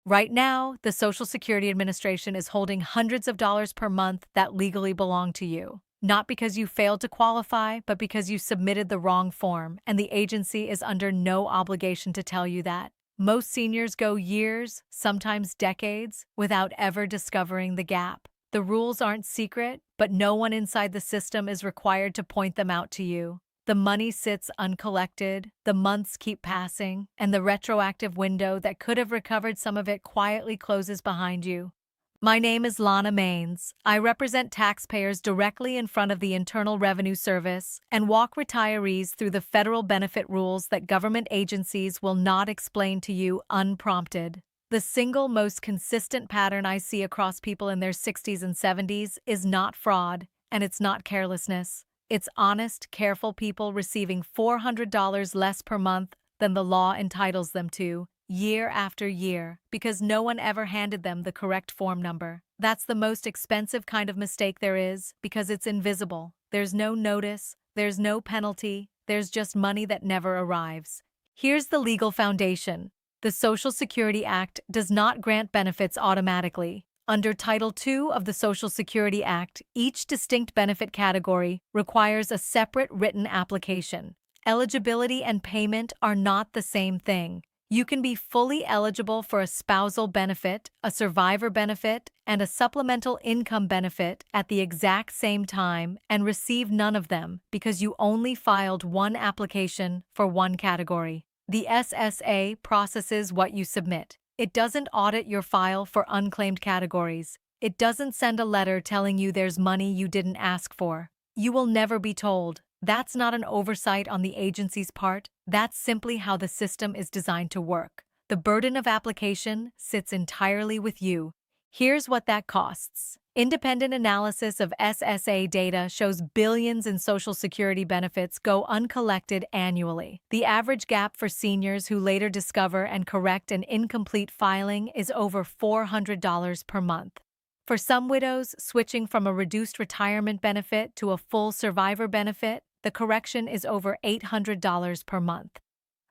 Right now, the Social Security Administration is holding hundreds of dollars per month that legally belong to you. Not because you failed to qualify, but because you submitted the wrong form, and the agency is under no obligation to tell you that. Most seniors go years, sometimes decades, without ever discovering the gap. The rules aren't secret, but no one inside the system is required to point them out to you. The money sits uncollected, the months keep passing, and the retroactive window that could have recovered some of it quietly closes behind you. My name is Lana Maines. I represent taxpayers directly in front of the Internal Revenue Service and walk retirees through the federal benefit rules that government agencies will not explain to you unprompted. The single most consistent pattern I see across people in their 60s and 70s is not fraud, and it's not carelessness. It's honest, careful people receiving $400 less per month than the law entitles them to, year after year, because no one ever handed them the correct form number. That's the most expensive kind of mistake there is, because it's invisible. There's no notice, there's no penalty, there's just money that never arrives. Here's the legal foundation. The Social Security Act does not grant benefits automatically. Under Title II of the Social Security Act, each distinct benefit category requires a separate written application. Eligibility and payment are not the same thing. You can be fully eligible for a spousal benefit, a survivor benefit, and a supplemental income benefit at the exact same time and receive none of them because you only filed one application for one category. The SSA processes what you submit. It doesn't audit your file for unclaimed categories. It doesn't send a letter telling you there's money you didn't ask for. You will never be told. That's not an oversight on the agency's part. That's simply how the system is designed to work. The burden of application sits entirely with you. Here's what that costs. Independent analysis of SSA data shows billions in Social Security benefits go uncollected annually. The average gap for seniors who later discover and correct an incomplete filing is over $400 per month. For some widows, switching from a reduced retirement benefit to a full survivor benefit, the correction is over $800 per month.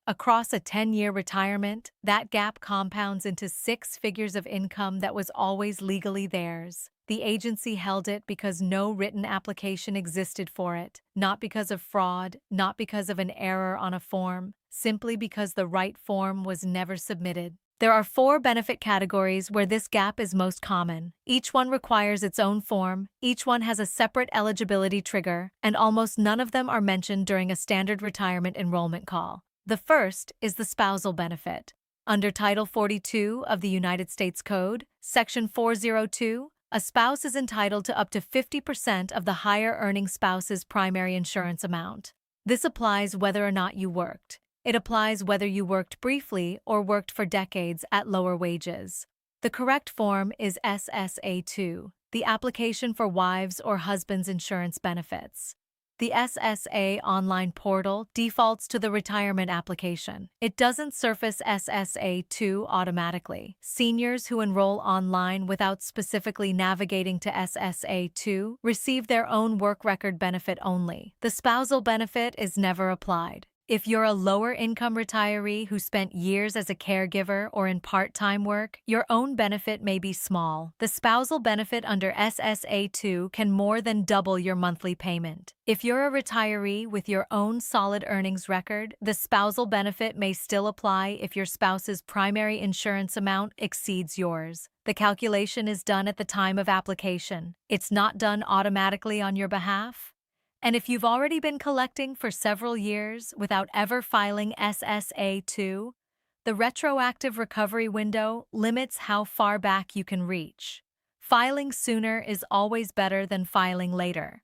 Across a 10-year retirement, that gap compounds into 6 figures of income that was always legally theirs. The agency held it because no written application existed for it, not because of fraud, not because of an error on a form, simply because the right form was never submitted. There are 4 benefit categories where this gap is most common. Each one requires its own form, each one has a separate eligibility trigger, and almost none of them are mentioned during a standard retirement enrollment call. The first is the spousal benefit. Under Title 42 of the United States Code, Section 402, a spouse is entitled to up to 50% of the higher-earning spouse's primary insurance amount. This applies whether or not you worked. It applies whether you worked briefly or worked for decades at lower wages. The correct form is SSA 2, the application for wives' or husbands' insurance benefits. The SSA online portal defaults to the retirement application. It doesn't surface SSA 2 automatically. Seniors who enroll online without specifically navigating to SSA 2 receive their own work record benefit only. The spousal benefit is never applied. If you're a lower-income retiree who spent years as a caregiver or in part-time work, your own benefit may be small. The spousal benefit under SSA 2 can more than double your monthly payment. If you're a retiree with your own solid earnings record, the spousal benefit may still apply if your spouse's primary insurance amount exceeds yours. The calculation is done at the time of application. It's not done automatically on your behalf. And if you've already been collecting for several years without ever filing SSA 2, the retroactive recovery window limits how far back you can reach. Filing sooner is always better than filing later.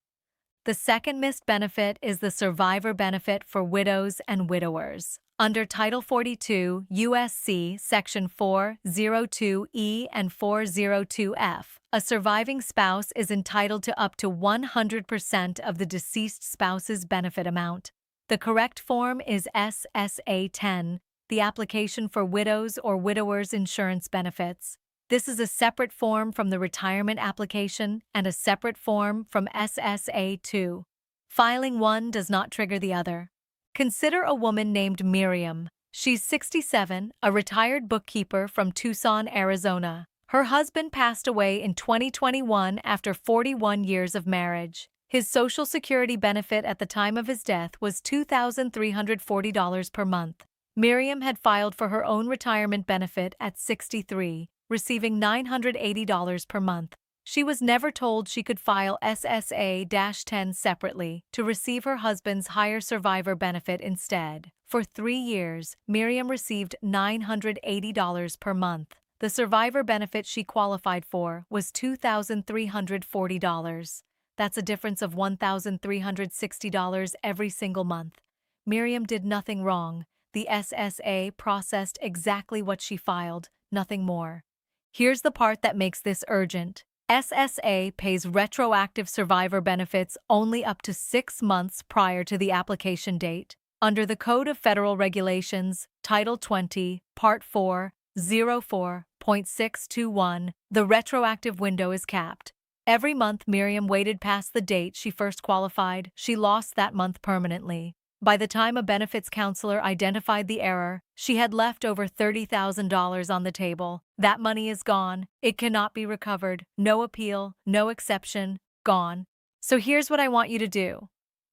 The second missed benefit is the survivor benefit for widows and widowers. Under Title 42 U.S.C. Section 402E and 402F, a surviving spouse is entitled to up to 100% of the deceased spouse's benefit amount. The correct form is SSA 10, the application for widows or widowers' insurance benefits. This is a separate form from the retirement application and a separate form from SSA 2. Filing one does not trigger the other. Consider a woman named Miriam. She's 67, a retired bookkeeper from Tucson, Arizona. Her husband passed away in 2021 after 41 years of marriage. His Social Security benefit at the time of his death was $2,340 per month. Miriam had filed for her own retirement benefit at 63, receiving $980 per month. She was never told she could file SSA-10 separately to receive her husband's higher survivor benefit instead. For 3 years, Miriam received $980 per month. The survivor benefit she qualified for was $2,340. That's a difference of $1,360 every single month. Miriam did nothing wrong. The SSA processed exactly what she filed, nothing more. Here's the part that makes this urgent. SSA pays retroactive survivor benefits only up to 6 months prior to the application date. Under the Code of Federal Regulations, Title 20, Part 4, 04.621, the retroactive window is capped. Every month Miriam waited past the date she first qualified, she lost that month permanently. By the time a benefits counselor identified the error, she had left over $30,000 on the table. That money is gone. It cannot be recovered. No appeal, no exception, gone. So here's what I want you to do.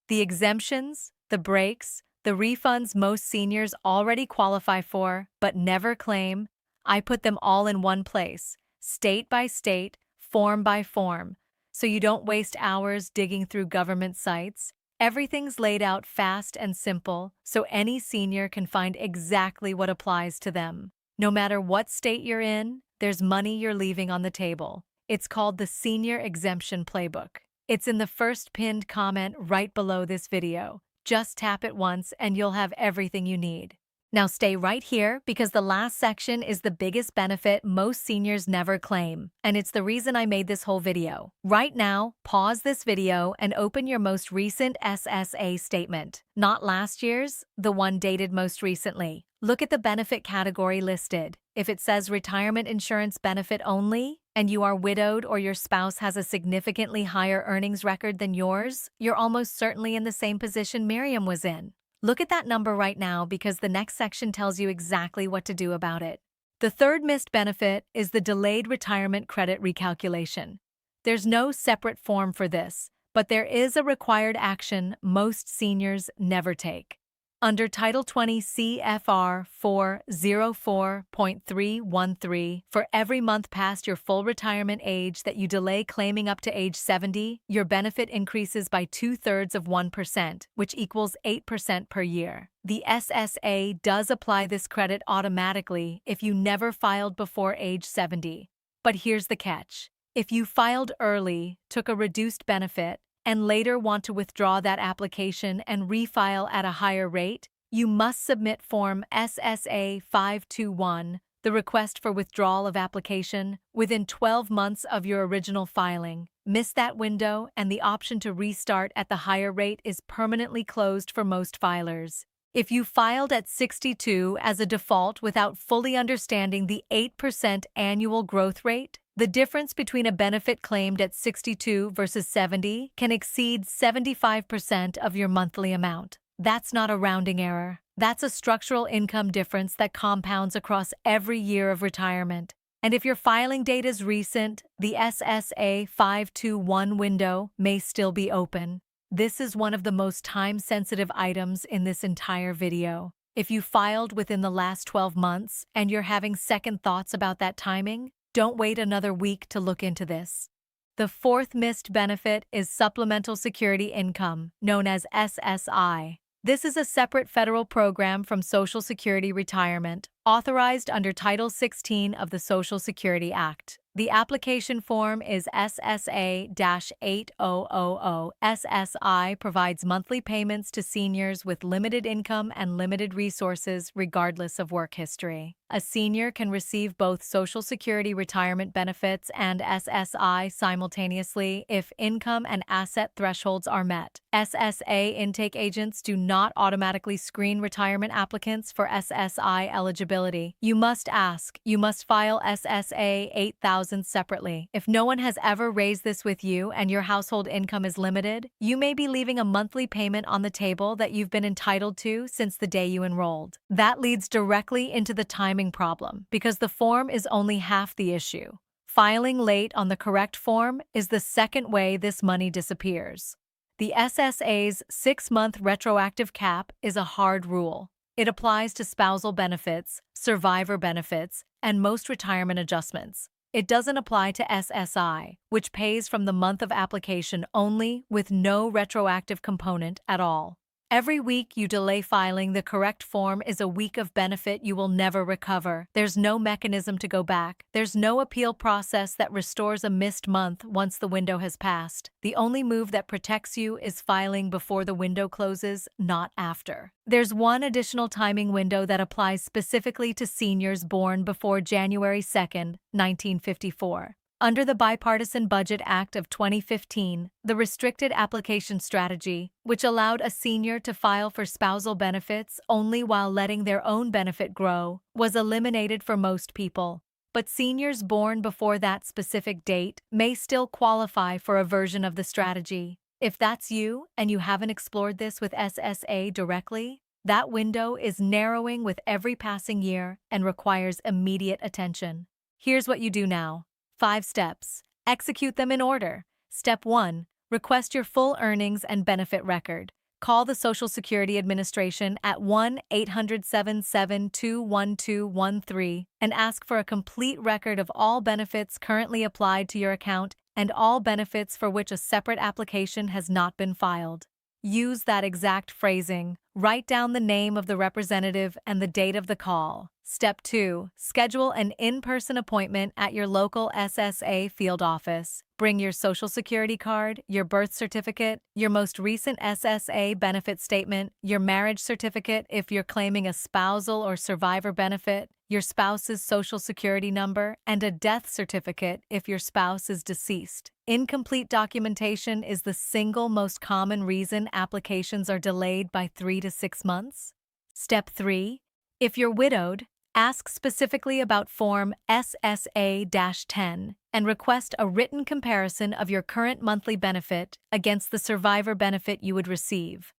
The exemptions, the breaks, the refunds most seniors already qualify for but never claim, I put them all in one place, state by state, form by form, so you don't waste hours digging through government sites. Everything's laid out fast and simple, so any senior can find exactly what applies to them. No matter what state you're in, there's money you're leaving on the table. It's called the Senior Exemption Playbook. It's in the first pinned comment right below this video. Just tap it once and you'll have everything you need. Now stay right here because the last section is the biggest benefit most seniors never claim, and it's the reason I made this whole video. Right now, pause this video and open your most recent SSA statement. Not last year's, the one dated most recently. Look at the benefit category listed. If it says retirement insurance benefit only, and you are widowed or your spouse has a significantly higher earnings record than yours, you're almost certainly in the same position Miriam was in. Look at that number right now because the next section tells you exactly what to do about it. The third missed benefit is the delayed retirement credit recalculation. There's no separate form for this, but there is a required action most seniors never take. Under Title 20 CFR 404.313, for every month past your full retirement age that you delay claiming up to age 70, your benefit increases by 0.2%, which equals 8% per year. The SSA does apply this credit automatically if you never filed before age 70. But here's the catch. If you filed early, took a reduced benefit, and later want to withdraw that application and refile at a higher rate, you must submit Form SSA 521, the request for withdrawal of application, within 12 months of your original filing. Miss that window, and the option to restart at the higher rate is permanently closed for most filers. If you filed at 62 as a default without fully understanding the 8% annual growth rate, the difference between a benefit claimed at 62 versus 70 can exceed 75% of your monthly amount. That's not a rounding error. That's a structural income difference that compounds across every year of retirement. And if your filing date is recent, the SSA 521 window may still be open. This is one of the most time-sensitive items in this entire video. If you filed within the last 12 months and you're having second thoughts about that timing, don't wait another week to look into this. The fourth missed benefit is Supplemental Security Income, known as SSI. This is a separate federal program from Social Security retirement, authorized under Title 16 of the Social Security Act. The application form is SSA-8000. SSI provides monthly payments to seniors with limited income and limited resources regardless of work history. A senior can receive both Social Security retirement benefits and SSI simultaneously if income and asset thresholds are met. SSA intake agents do not automatically screen retirement applicants for SSI eligibility. You must file SSA 8000 separately. If no one has ever raised this with you and your household income is limited, you may be leaving a monthly payment on the table that you've been entitled to since the day you enrolled. That leads directly into the timing problem because the form is only half the issue. Filing late on the correct form is the second way this money disappears. The SSA's 6-month retroactive cap is a hard rule. It applies to spousal benefits, survivor benefits, and most retirement adjustments. It doesn't apply to SSI, which pays from the month of application only with no retroactive component at all. Every week you delay filing the correct form is a week of benefit you will never recover. There's no mechanism to go back. There's no appeal process that restores a missed month once the window has passed. The only move that protects you is filing before the window closes, not after. There's one additional timing window that applies specifically to seniors born before January 2nd, 1954. Under the Bipartisan Budget Act of 2015, the restricted application strategy, which allowed a senior to file for spousal benefits only while letting their own benefit grow, was eliminated for most people. But seniors born before that specific date may still qualify for a version of the strategy. If that's you and you haven't explored this with SSA directly, that window is narrowing with every passing year and requires immediate attention. Here's what you do now. 5 steps. Execute them in order. Step 1. Request your full earnings and benefit record. Call the Social Security Administration at 1-800-772-1213 and ask for a complete record of all benefits currently applied to your account and all benefits for which a separate application has not been filed. Use that exact phrasing. Write down the name of the representative and the date of the call. Step 2. Schedule an in-person appointment at your local SSA field office. Bring your Social Security card, your birth certificate, your most recent SSA benefit statement, your marriage certificate if you're claiming a spousal or survivor benefit, your spouse's Social Security number, and a death certificate if your spouse is deceased. Incomplete documentation is the single most common reason applications are delayed by 3 to 6 months. Step 3. If you're widowed, ask specifically about Form SSA-10 and request a written comparison of your current monthly benefit against the survivor benefit you would receive.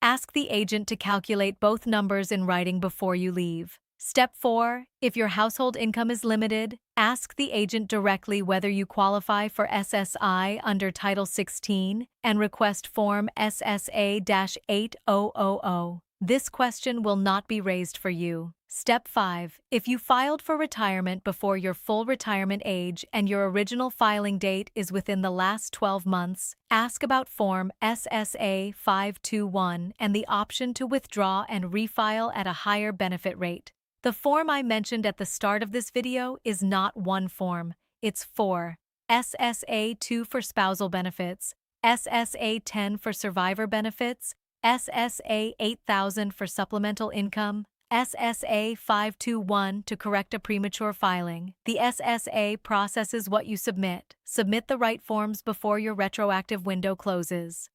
Ask the agent to calculate both numbers in writing before you leave. Step 4. If your household income is limited, ask the agent directly whether you qualify for SSI under Title 16 and request Form SSA-8000. This question will not be raised for you. Step 5. If you filed for retirement before your full retirement age and your original filing date is within the last 12 months, ask about Form SSA 521 and the option to withdraw and refile at a higher benefit rate. The form I mentioned at the start of this video is not one form, it's 4. SSA 2 for spousal benefits, SSA 10 for survivor benefits, SSA 8000 for supplemental income, SSA 521 to correct a premature filing. The SSA processes what you submit. Submit the right forms before your retroactive window closes.